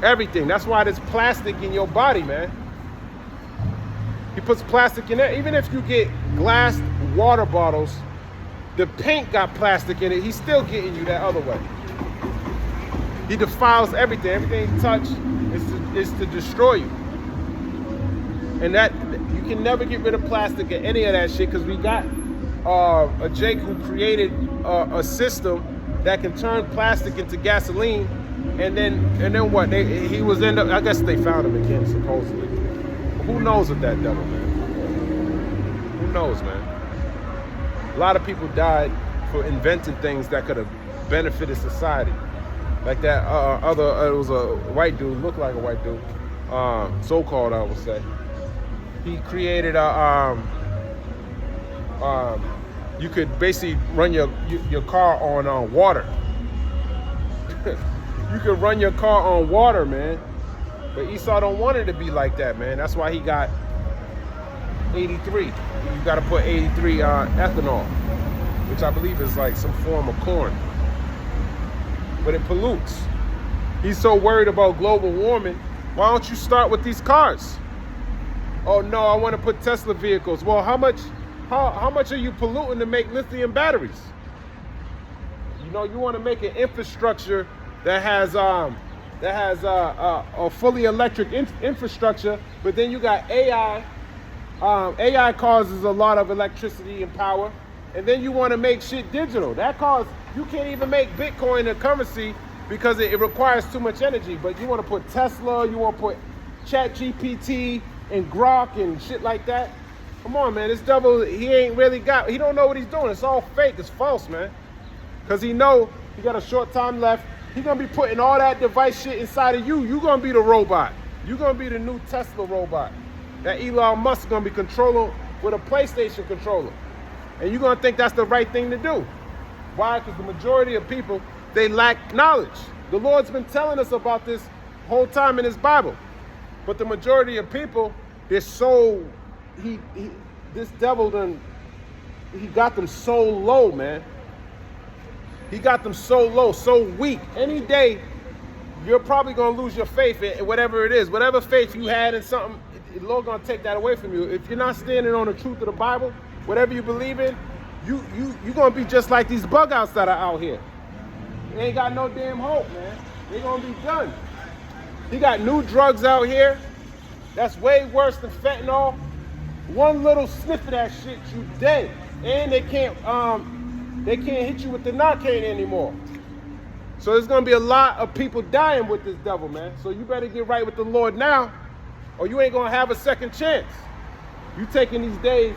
Everything. That's why there's plastic in your body, man. He puts plastic in there. Even if you get glass water bottles, the paint got plastic in it, he's still getting you that other way. He defiles everything. Everything you touch is to destroy you. And that, you can never get rid of plastic or any of that shit, because we got a Jake who created a system that can turn plastic into gasoline, and then what? He was I guess they found him again, supposedly. But who knows with that devil, man? Who knows, man? A lot of people died for inventing things that could have benefited society. Like that it was a white dude, looked like a white dude, so-called, I would say. He created you could basically run your car on water. You could run your car on water, man. But Esau don't want it to be like that, man. That's why he got 83. You got to put 83 ethanol, which I believe is like some form of corn. But it pollutes. He's so worried about global warming. Why don't you start with these cars? Oh no, I want to put Tesla vehicles. Well, how much are you polluting to make lithium batteries? You know, you want to make an infrastructure that has a fully electric infrastructure, but then you got AI. AI causes a lot of electricity and power, and then you want to make shit digital. You can't even make Bitcoin a currency because it requires too much energy. But you want to put Tesla, you want to put ChatGPT and Grok and shit like that. Come on, man. This devil, he don't know what he's doing. It's all fake. It's false, man. Because he got a short time left. He's going to be putting all that device shit inside of you. You're going to be the robot. You're going to be the new Tesla robot that Elon Musk is going to be controlling with a PlayStation controller. And you're going to think that's the right thing to do. Why? Because the majority of people, they lack knowledge. The Lord's been telling us about this whole time in his Bible. But the majority of people, they're so, this devil he got them so low, man. He got them so low, so weak. Any day, you're probably going to lose your faith in whatever it is. Whatever faith you had in something, the Lord going to take that away from you. If you're not standing on the truth of the Bible, whatever you believe in, you're going to be just like these bug outs that are out here. They ain't got no damn hope, man. They're going to be done. He got new drugs out here that's way worse than fentanyl. One little sniff of that shit, you dead. And they can't hit you with the Narcan anymore. So there's going to be a lot of people dying with this devil, man. So you better get right with the Lord now, or you ain't going to have a second chance. You taking these days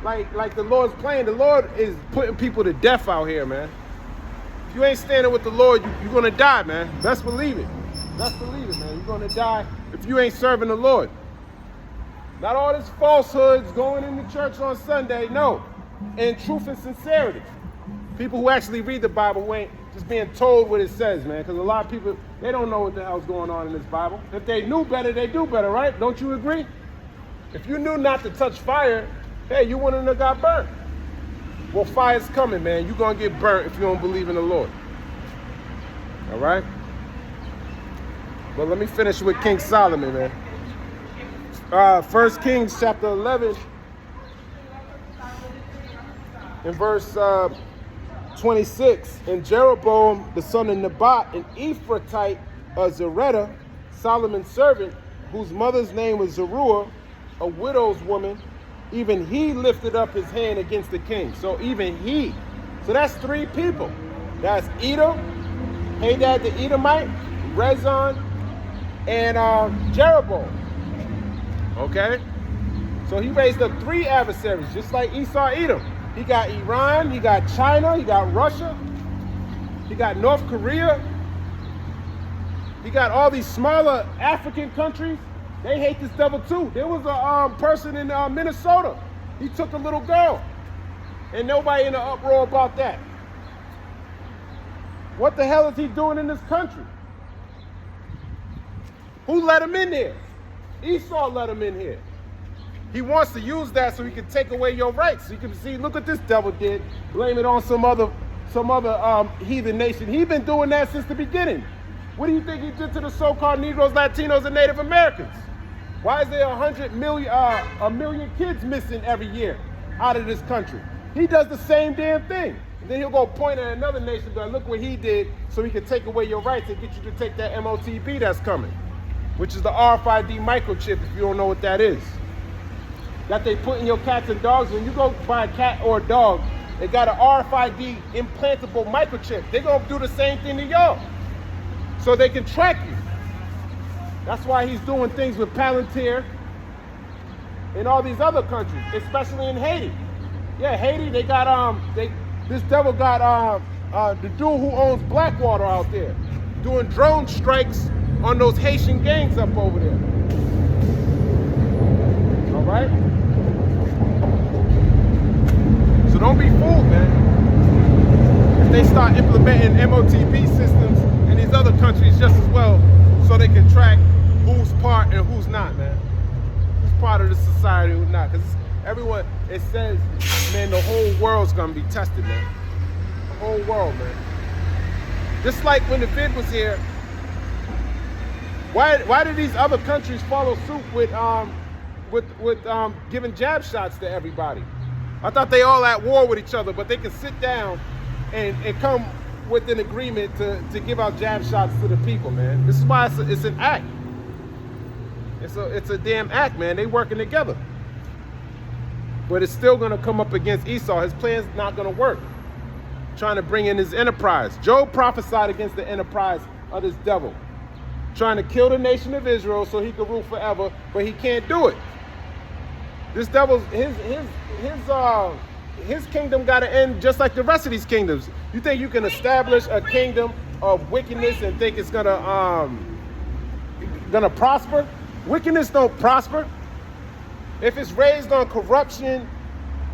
like the Lord's playing. The Lord is putting people to death out here, man. If you ain't standing with the Lord, you're going to die, man. Best believe it. Best believe it, man. You're going to die if you ain't serving the Lord. Not all this falsehoods going into church on Sunday, no. And truth and sincerity. People who actually read the Bible who ain't just being told what it says, man. Because a lot of people, they don't know what the hell's going on in this Bible. If they knew better, they do better, right? Don't you agree? If you knew not to touch fire, hey, you wouldn't have got burnt. Well, fire's coming, man. You're going to get burnt if you don't believe in the Lord. All right? But let me finish with King Solomon, man. 1 Kings chapter 11 in verse 26. And Jeroboam, the son of Nebat, an Ephrathite of Zereda, Solomon's servant, whose mother's name was Zeruiah, a widow's woman, even he lifted up his hand against the king. So even he. So that's 3 people. That's Edom, Hadad the Edomite, Rezon, and Jeroboam. Okay? So he raised up 3 adversaries, just like Esau, Edom. He got Iran, he got China, he got Russia, he got North Korea. He got all these smaller African countries. They hate this devil too. There was a person in Minnesota. He took a little girl. And nobody in the uproar about that. What the hell is he doing in this country? Who let him in there? Esau let him in here. He wants to use that so he can take away your rights. So you can see, look what this devil did. Blame it on some other heathen nation. He's been doing that since the beginning. What do you think he did to the so-called Negroes, Latinos, and Native Americans? Why is there a million kids missing every year out of this country? He does the same damn thing. And then he'll go point at another nation, going, look what he did, so he can take away your rights and get you to take that MOTB that's coming, which is the RFID microchip, if you don't know what that is. That they put in your cats and dogs. When you go buy a cat or a dog, they got an RFID implantable microchip. They're going to do the same thing to y'all, so they can track you. That's why he's doing things with Palantir and all these other countries, especially in Haiti. Yeah, Haiti, they got this devil got the dude who owns Blackwater out there doing drone strikes on those Haitian gangs up over there. All right? So don't be fooled, man. If they start implementing MOTB systems in these other countries just as well, so they can track who's part and who's not, man. Who's part of the society and who's not. Because everyone, it says, man, the whole world's gonna be tested, man. The whole world, man. Just like when the vid was here, why did these other countries follow suit with giving jab shots to everybody? I thought they all at war with each other, but they can sit down and come with an agreement to give out jab shots to the people, man. This is why it's an act. It's a damn act, man. They working together. But it's still gonna come up against Esau. His plan's not gonna work. Trying to bring in his enterprise. Job prophesied against the enterprise of this devil. Trying to kill the nation of Israel so he could rule forever, but he can't do it. This devil's his kingdom gotta end just like the rest of these kingdoms. You think you can establish a kingdom of wickedness and think it's gonna prosper? Wickedness don't prosper. If it's raised on corruption,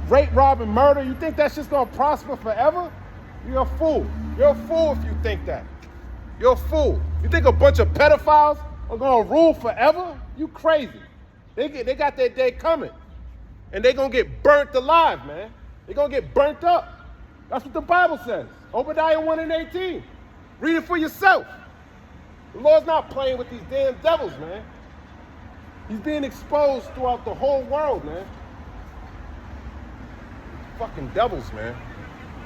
rape, rob, and murder, you think that's just gonna prosper forever? You're a fool. You're a fool if you think that. You're a fool. You think a bunch of pedophiles are gonna rule forever? You crazy. They got their day coming. And they're gonna get burnt alive, man. They're gonna get burnt up. That's what the Bible says. Obadiah 1 and 18. Read it for yourself. The Lord's not playing with these damn devils, man. He's being exposed throughout the whole world, man. Fucking devils, man.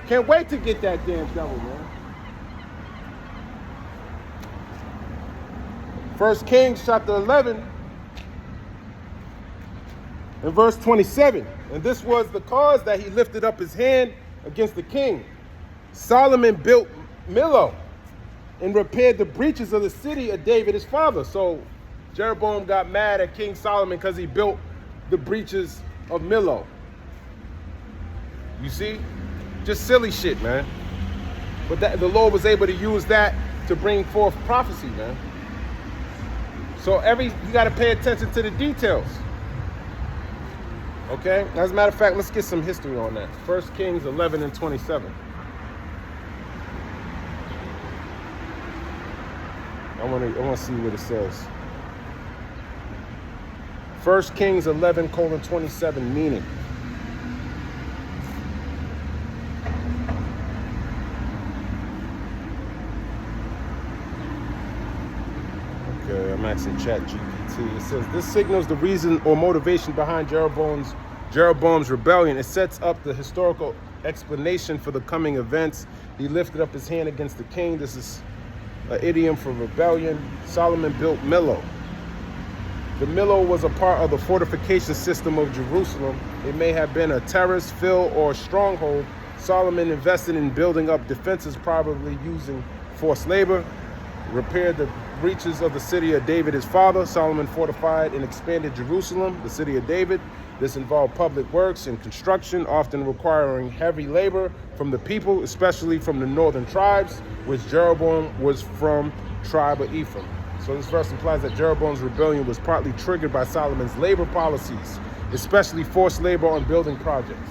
Can't wait to get that damn devil, man. 1 Kings chapter 11 and verse 27. And this was the cause that he lifted up his hand against the king. Solomon built Millo and repaired the breaches of the city of David his father. So Jeroboam got mad at King Solomon because he built the breaches of Millo. You see? Just silly shit, man. But the Lord was able to use that to bring forth prophecy, man. So you got to pay attention to the details. Okay? As a matter of fact, let's get some history on that. 1 Kings 11 and 27. I want to see what it says. 1 Kings 11:27 meaning. Okay, I'm asking ChatGPT. It says this signals the reason or motivation behind Jeroboam's rebellion. It sets up the historical explanation for the coming events. He lifted up his hand against the king. This an idiom for rebellion. Solomon built Millo. The Millo was a part of the fortification system of Jerusalem. It may have been a terrace, fill, or stronghold. Solomon invested in building up defenses, probably using forced labor. Repaired the breaches of the city of David, his father. Solomon fortified and expanded Jerusalem, the city of David. This involved public works and construction, often requiring heavy labor from the people, especially from the northern tribes, which Jeroboam was from tribe of Ephraim. So this verse implies that Jeroboam's rebellion was partly triggered by Solomon's labor policies, especially forced labor on building projects.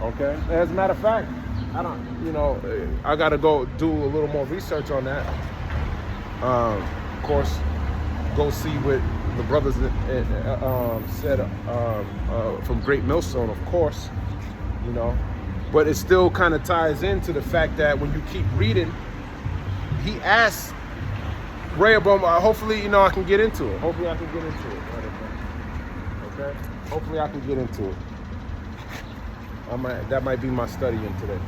Okay? As a matter of fact, I got to go do a little more research on that. Of course, go see what the brothers said from Great Millstone, of course, But it still kind of ties into the fact that when you keep reading, he asked Rehoboam, hopefully, I can get into it. Hopefully I can get into it. Okay? Hopefully I can get into it. That might be my studying today.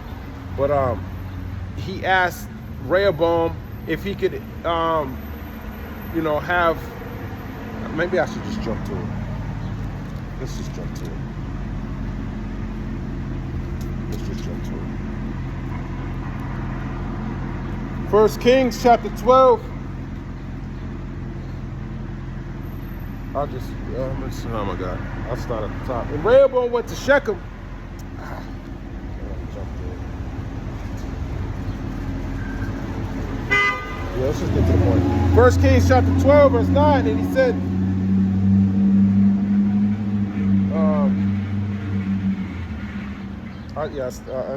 But he asked Rehoboam if he could, have, maybe I should just jump to it. Let's just jump to it. First Kings chapter 12. Oh my God. I'll start at the top. And Rehoboam went to Shechem. Yeah, let's just get to the point. First Kings chapter 12, verse 9, and he said, I'll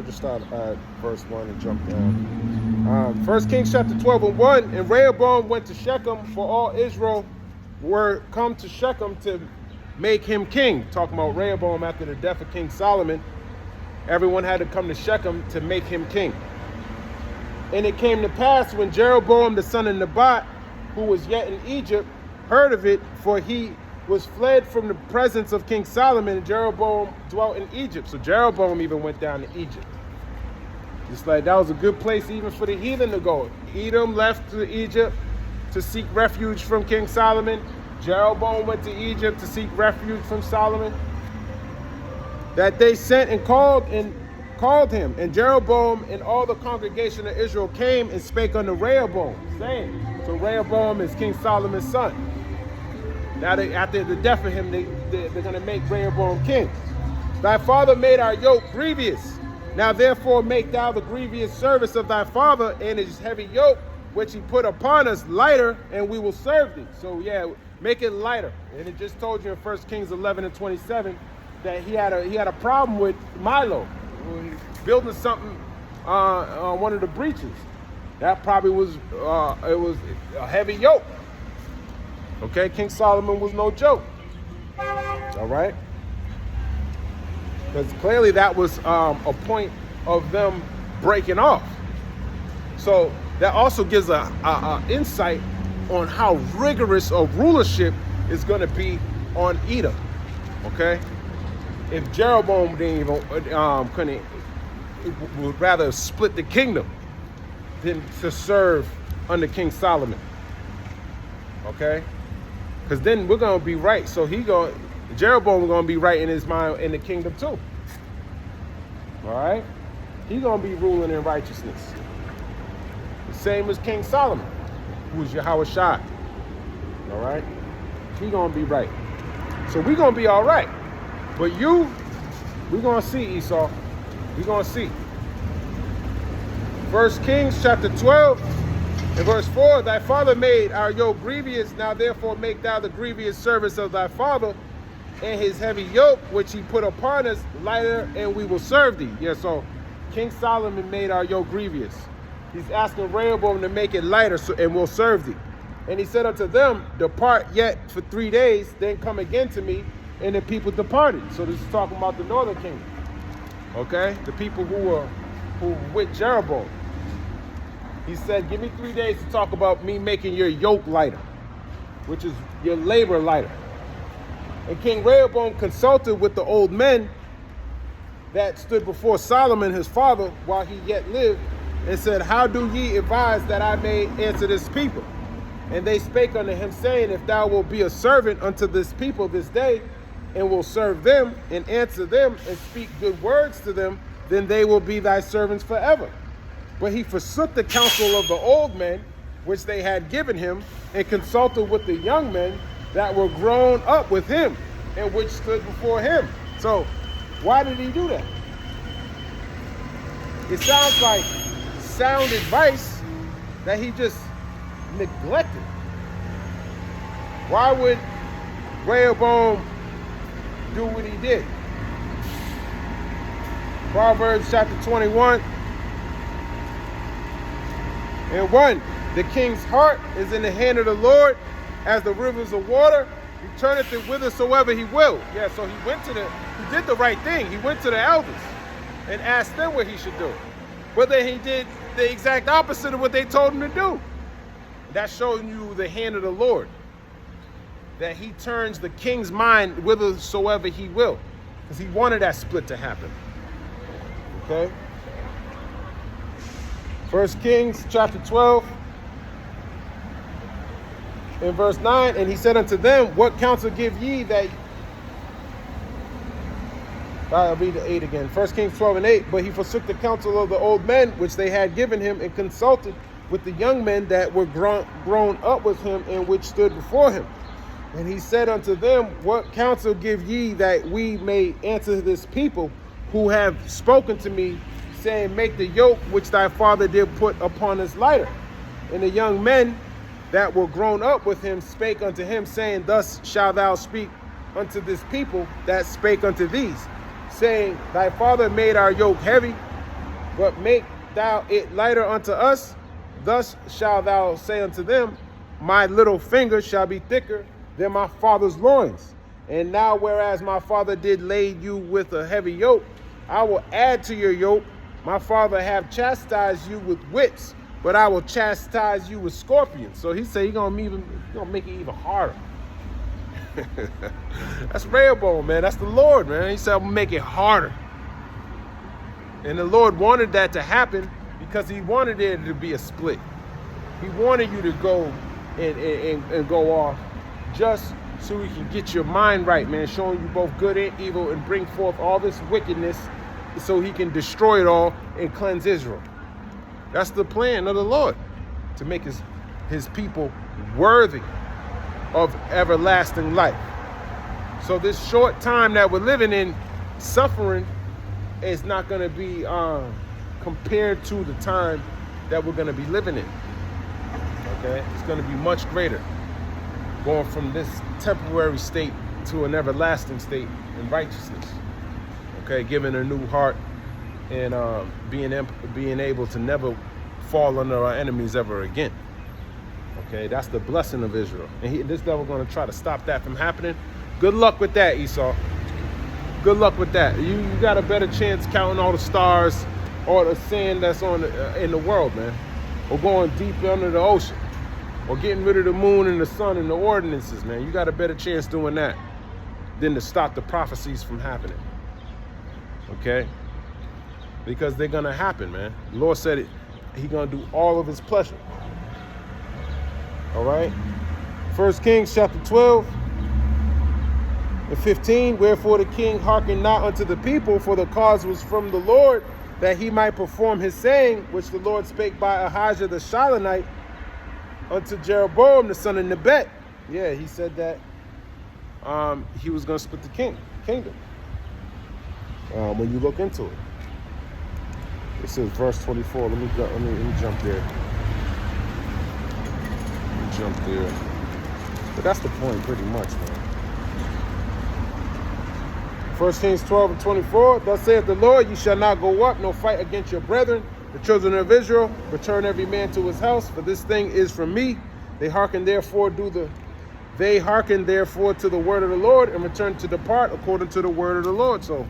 just start at verse 1 and jump down. First Kings chapter 12 and 1, and Rehoboam went to Shechem, for all Israel were come to Shechem to make him king. Talking about Rehoboam after the death of King Solomon. Everyone had to come to Shechem to make him king. And it came to pass when Jeroboam the son of Nebat, who was yet in Egypt, heard of it, for he was fled from the presence of King Solomon, and Jeroboam dwelt in Egypt. So Jeroboam even went down to Egypt. Just like that was a good place even for the heathen to go. Edom left to Egypt to seek refuge from King Solomon. Jeroboam went to Egypt to seek refuge from Solomon. That they sent and called him, and Jeroboam and all the congregation of Israel came and spake unto Rehoboam, saying, so Rehoboam is King Solomon's son. Now after the death of him, they're going to make Rehoboam king. Thy father made our yoke grievous. Now therefore make thou the grievous service of thy father and his heavy yoke, which he put upon us, lighter, and we will serve thee. So yeah, make it lighter. And it just told you in 1 Kings 11 and 27 that he had a problem with Milo. Building something on one of the breaches. That probably was it was a heavy yoke. Okay, King Solomon was no joke. All right, because clearly that was a point of them breaking off. So that also gives a insight on how rigorous a rulership is going to be on Edom. Okay, if Jeroboam didn't even would rather split the kingdom than to serve under King Solomon. Okay, because then we're gonna be right. So Jeroboam gonna be right in his mind in the kingdom too. All right, he's gonna be ruling in righteousness. The same as King Solomon, who was Yahushua. All right, he's gonna be right. So we're gonna be all right. But we're gonna see, Esau. We're going to see. 1 Kings chapter 12 and verse 4. Thy father made our yoke grievous. Now therefore make thou the grievous service of thy father and his heavy yoke, which he put upon us, lighter, and we will serve thee. Yeah, so King Solomon made our yoke grievous. He's asking Rehoboam to make it lighter, and we'll serve thee. And he said unto them, depart yet for 3 days, then come again to me. And the people departed. So this is talking about the northern kingdom. Okay, the people who were with Jeroboam. He said, give me 3 days to talk about me making your yoke lighter, which is your labor lighter. And King Rehoboam consulted with the old men that stood before Solomon his father while he yet lived, and said, how do ye advise that I may answer this people? And they spake unto him, saying, if thou wilt be a servant unto this people this day, and will serve them, and answer them, and speak good words to them, then they will be thy servants forever. But he forsook the counsel of the old men, which they had given him, and consulted with the young men that were grown up with him, and which stood before him. So, why did he do that? It sounds like sound advice that he just neglected. Why would Rehoboam do what he did? Proverbs chapter 21 and 1. The king's heart is in the hand of the Lord, as the rivers of water. He turneth it whithersoever he will. Yeah, so he did the right thing. He went to the elders and asked them what he should do. But then he did the exact opposite of what they told him to do. That's showing you the hand of the Lord. That he turns the king's mind whithersoever he will. Because he wanted that split to happen. Okay? 1 Kings chapter 12 in verse 9. And he said unto them, what counsel give ye that... I'll read the 8 again. 1 Kings 12 and 8. But he forsook the counsel of the old men, which they had given him, and consulted with the young men that were grown up with him, and which stood before him. And he said unto them, what counsel give ye that we may answer this people who have spoken to me, saying, make the yoke which thy father did put upon us lighter? And the young men that were grown up with him spake unto him, saying, thus shalt thou speak unto this people that spake unto these, saying, thy father made our yoke heavy, but make thou it lighter unto us. Thus shalt thou say unto them, my little finger shall be thicker than my father's loins. And now, whereas my father did lay you with a heavy yoke, I will add to your yoke. My father have chastised you with whips, but I will chastise you with scorpions. So he said he's gonna make it even harder. That's Rehoboam, man. That's the Lord, man. He said, I'm gonna make it harder. And the Lord wanted that to happen because he wanted there to be a split. He wanted you to go and go off just so he can get your mind right, man, showing you both good and evil and bring forth all this wickedness so he can destroy it all and cleanse Israel. That's the plan of the Lord, to make his people worthy of everlasting life. So this short time that we're living in, suffering is not going to be compared to the time that we're going to be living in. Okay, it's going to be much greater, going from this temporary state to an everlasting state in righteousness. Okay, given a new heart and being able to never fall under our enemies ever again. Okay, that's the blessing of Israel. And this devil going to try to stop that from happening. Good luck with that, Esau. Good luck with that. You got a better chance counting all the stars or the sand that's on in the world, man. Or going deep under the ocean. Or getting rid of the moon and the sun and the ordinances, man. You got a better chance doing that than to stop the prophecies from happening. Okay? Because they're going to happen, man. The Lord said it. He's going to do all of his pleasure. All right? 1 Kings chapter 12 and 15. Wherefore the king hearkened not unto the people, for the cause was from the Lord, that he might perform his saying, which the Lord spake by Ahijah the Shilonite unto Jeroboam the son of Nebat. Yeah, he said that he was going to split the kingdom. When you look into it. It says verse 24. Let me jump there. Jump there. But that's the point pretty much, man. 1 Kings 12 and 24. Thus saith the Lord, ye shall not go up, nor fight against your brethren, the children of Israel. Return every man to his house, for this thing is from me. They hearken therefore to the word of the Lord, and return to depart according to the word of the Lord. So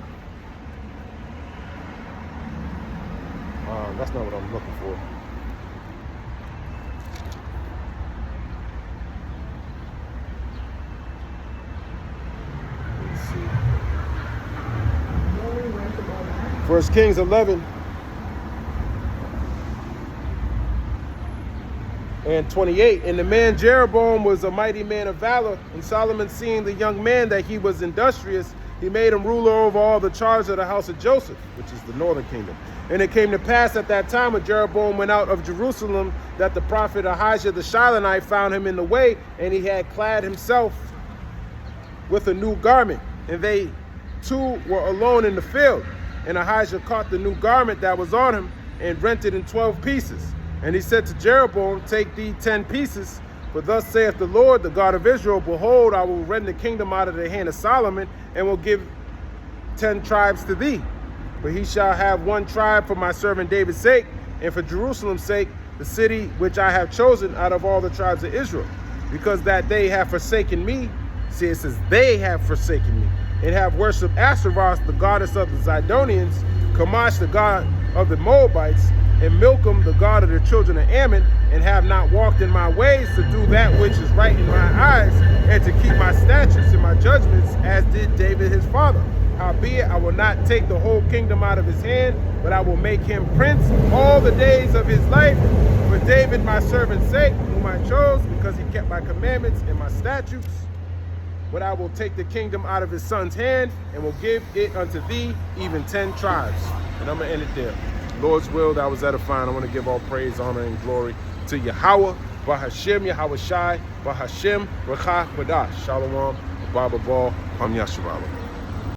that's not what I'm looking for. Let's see. 1 Kings 11 And 28, and the man Jeroboam was a mighty man of valor, and Solomon, seeing the young man that he was industrious, he made him ruler over all the charge of the house of Joseph, which is the northern kingdom. And it came to pass at that time when Jeroboam went out of Jerusalem, that the prophet Ahijah the Shilonite found him in the way, and he had clad himself with a new garment. And they two were alone in the field. And Ahijah caught the new garment that was on him, and rent it in 12 pieces. And he said to Jeroboam, take thee 10 pieces, for thus saith the Lord, the God of Israel, behold, I will rend the kingdom out of the hand of Solomon, and will give 10 tribes to thee. But he shall have 1 tribe for my servant David's sake, and for Jerusalem's sake, the city which I have chosen out of all the tribes of Israel. Because that they have forsaken me, see, it says they have forsaken me, and have worshipped Ashtaroth, the goddess of the Zidonians, Chemosh, the god of the Moabites, and Milcom, the god of the children of Ammon, and have not walked in my ways to do that which is right in my eyes, and to keep my statutes and my judgments, as did David his father. Howbeit, I will not take the whole kingdom out of his hand, but I will make him prince all the days of his life, for David my servant's sake, whom I chose, because he kept my commandments and my statutes. But I will take the kingdom out of his son's hand, and will give it unto thee, even 10 tribes. And I'm going to end it there. Lord's will, that was edifying. I want to give all praise, honor, and glory to Yahweh, Bahashem, Yahweh Shai, Bahashem, Rakha, Badash, Shalom, Baba Ball, Ham Yasharala.